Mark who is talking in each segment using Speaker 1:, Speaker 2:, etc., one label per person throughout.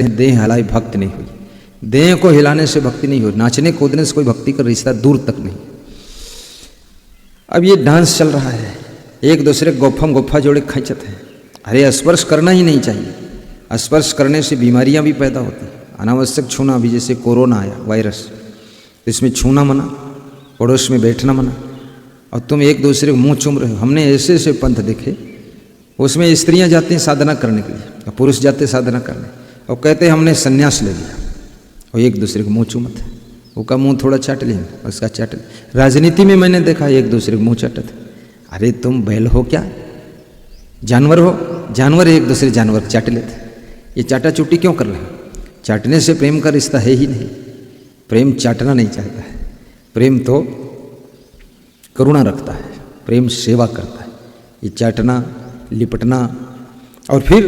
Speaker 1: हैं देह हिलाई भक्ति नहीं हुई। देह को हिलाने से भक्ति नहीं हुई, नाचने कूदने से कोई भक्ति का रिश्ता दूर तक नहीं। अब ये डांस चल रहा है, एक दूसरे गोफा जोड़े खींचत हैं। अरे स्पर्श करना ही नहीं चाहिए, स्पर्श करने से बीमारियां भी पैदा होती हैं। अनावश्यक छूना भी, जैसे कोरोना आया वायरस, इसमें छूना मना, पड़ोस में बैठना मना, और तुम एक दूसरे को मुंह चूम रहे हो। हमने ऐसे ऐसे पंथ देखे, उसमें स्त्रियां जाती हैं साधना करने के लिए और पुरुष जाते साधना करने, और कहते हैं हमने संन्यास ले लिया, और एक दूसरे को मुंह चूमत है। उसका मुंह थोड़ा चाट लें, उसका चाट लें। राजनीति में मैंने देखा एक दूसरे को मुंह चाटत। अरे तुम बैल हो क्या, जानवर हो? जानवर एक दूसरे जानवर चाट लेते। ये चाटा चुट्टी क्यों कर रहे हो? चाटने से प्रेम का रिश्ता है ही नहीं। प्रेम चाटना नहीं चाहता है, प्रेम तो करुणा रखता है, प्रेम सेवा करता है। ये चाटना, लिपटना, और फिर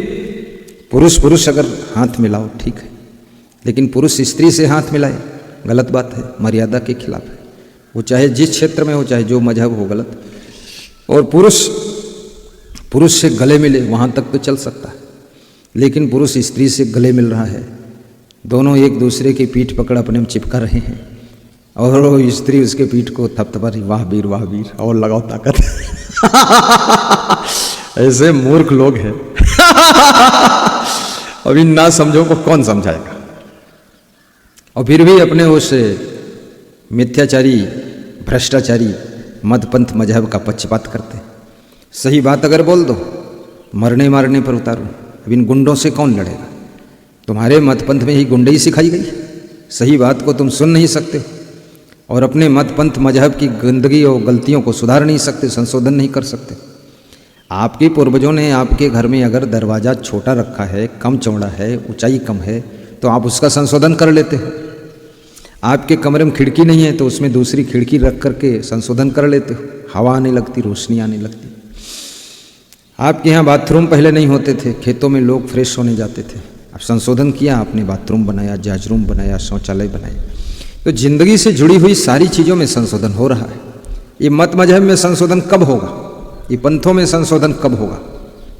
Speaker 1: पुरुष अगर हाथ मिलाओ ठीक है, लेकिन पुरुष स्त्री से हाथ मिलाए गलत बात है, मर्यादा के खिलाफ है। वो चाहे जिस क्षेत्र में हो, चाहे जो मजहब हो, गलत। और पुरुष से गले मिले वहाँ तक तो चल सकता है, लेकिन पुरुष स्त्री से गले मिल रहा है, दोनों एक दूसरे की पीठ पकड़ अपने में चिपका रहे हैं, और वो स्त्री उसके पीठ को थपथपा रही, वाह वीर और लगाओ ताकत। ऐसे मूर्ख लोग हैं। अभी ना समझो को कौन समझाएगा। और फिर भी अपने उस मिथ्याचारी, भ्रष्टाचारी मदपंथ मजहब का पक्षपात करते। सही बात अगर बोल दो, मरने मारने पर उतारो। अब इन गुंडों से कौन लड़ेगा? तुम्हारे मतपंथ में ही गुंडई सिखाई गई। सही बात को तुम सुन नहीं सकते, और अपने मतपंथ मजहब की गंदगी और गलतियों को सुधार नहीं सकते, संशोधन नहीं कर सकते। आपके पूर्वजों ने आपके घर में अगर दरवाज़ा छोटा रखा है, कम चौड़ा है, ऊंचाई कम है, तो आप उसका संशोधन कर लेते हो। आपके कमरे में खिड़की नहीं है तो उसमें दूसरी खिड़की रख करके संशोधन कर लेते हो, हवा आने लगती, रोशनी आने लगती। आपके यहाँ बाथरूम पहले नहीं होते थे, खेतों में लोग फ्रेश होने जाते थे, अब संशोधन किया, आपने बाथरूम बनाया, जाजरूम बनाया, शौचालय बनाए। तो जिंदगी से जुड़ी हुई सारी चीज़ों में संशोधन हो रहा है। ये मत मजहब में संशोधन कब होगा? ये पंथों में संशोधन कब होगा?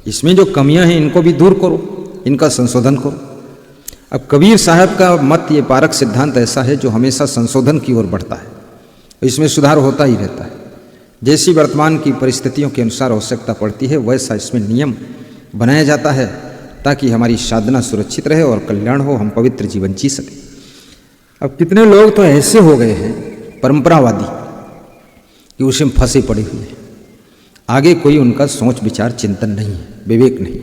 Speaker 1: इसमें जो कमियां हैं इनको भी दूर करो, इनका संशोधन करो। अब कबीर साहब का मत, ये पारक सिद्धांत ऐसा है जो हमेशा संशोधन की ओर बढ़ता है, इसमें सुधार होता ही रहता है। जैसी वर्तमान की परिस्थितियों के अनुसार आवश्यकता पड़ती है, वैसा इसमें नियम बनाया जाता है ताकि हमारी साधना सुरक्षित रहे और कल्याण हो, हम पवित्र जीवन जी सकें। अब कितने लोग तो ऐसे हो गए हैं परंपरावादी कि उसे फंसे पड़े हुए हैं, आगे कोई उनका सोच विचार चिंतन नहीं है, विवेक नहीं।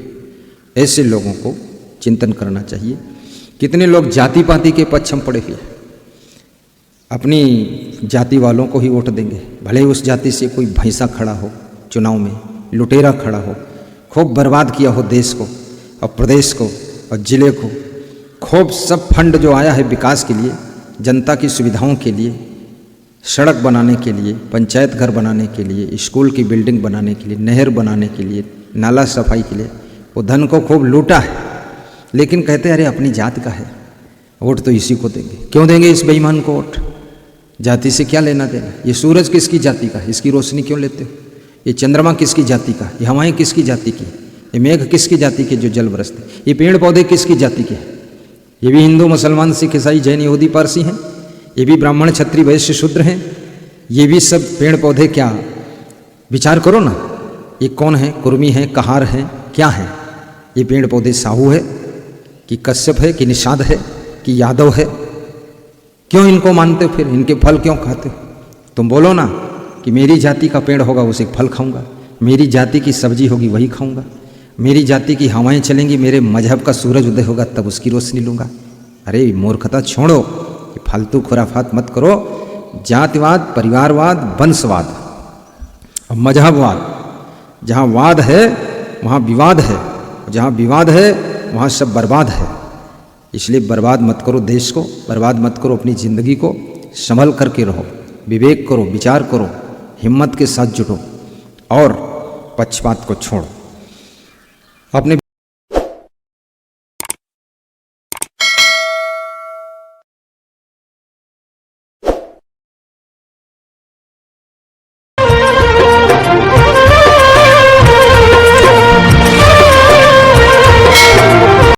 Speaker 1: ऐसे लोगों को चिंतन करना चाहिए। कितने लोग जाति पाति के पक्ष में पड़े हुए हैं, अपनी जाति वालों को ही वोट देंगे, भले उस जाति से कोई भैंसा खड़ा हो चुनाव में, लुटेरा खड़ा हो, खूब बर्बाद किया हो देश को और प्रदेश को और जिले को, खूब सब फंड जो आया है विकास के लिए, जनता की सुविधाओं के लिए, सड़क बनाने के लिए, पंचायत घर बनाने के लिए, स्कूल की बिल्डिंग बनाने के लिए, नहर बनाने के लिए, नाला सफाई के लिए, वो धन को खूब लूटा है। लेकिन कहते अरे अपनी जात का है, वोट तो इसी को देंगे। क्यों देंगे इस बेईमान को वोट? जाति से क्या लेना देना? ये सूरज किसकी जाति का है, इसकी रोशनी क्यों लेते हो? ये चंद्रमा किसकी जाति का? ये हवाएं किसकी जाति की? ये मेघ किसकी जाति के जो जल बरसते? ये पेड़ पौधे किसकी जाति के हैं? ये भी हिंदू, मुसलमान, सिख, ईसाई, जैन, यहूदी, पारसी हैं। ये भी ब्राह्मण, क्षत्रिय, वैश्य, शूद्र हैं। ये भी सब पेड़ पौधे क्या? विचार करो ना, ये कौन है? कुर्मी है, कहार है, क्या है ये पेड़ पौधे? साहू है कि कश्यप है कि निषाद है कि यादव है? क्यों इनको मानते हो? फिर इनके फल क्यों खाते हो? तुम बोलो ना कि मेरी जाति का पेड़ होगा उसे फल खाऊंगा, मेरी जाति की सब्जी होगी वही खाऊंगा, मेरी जाति की हवाएं चलेंगी, मेरे मजहब का सूरज उदय होगा तब उसकी रोशनी लूंगा। अरे मूर्खता छोड़ो, कि फालतू खुराफात मत करो। जातिवाद, परिवारवाद, वंशवाद और मजहबवाद, जहाँ वाद है वहाँ विवाद है, जहाँ विवाद है वहाँ सब बर्बाद है। इसलिए बर्बाद मत करो देश को, बर्बाद मत करो अपनी ज़िंदगी को। संभल करके रहो, विवेक करो, विचार करो, हिम्मत के साथ जुटो और पक्षपात को छोड़ो। अपने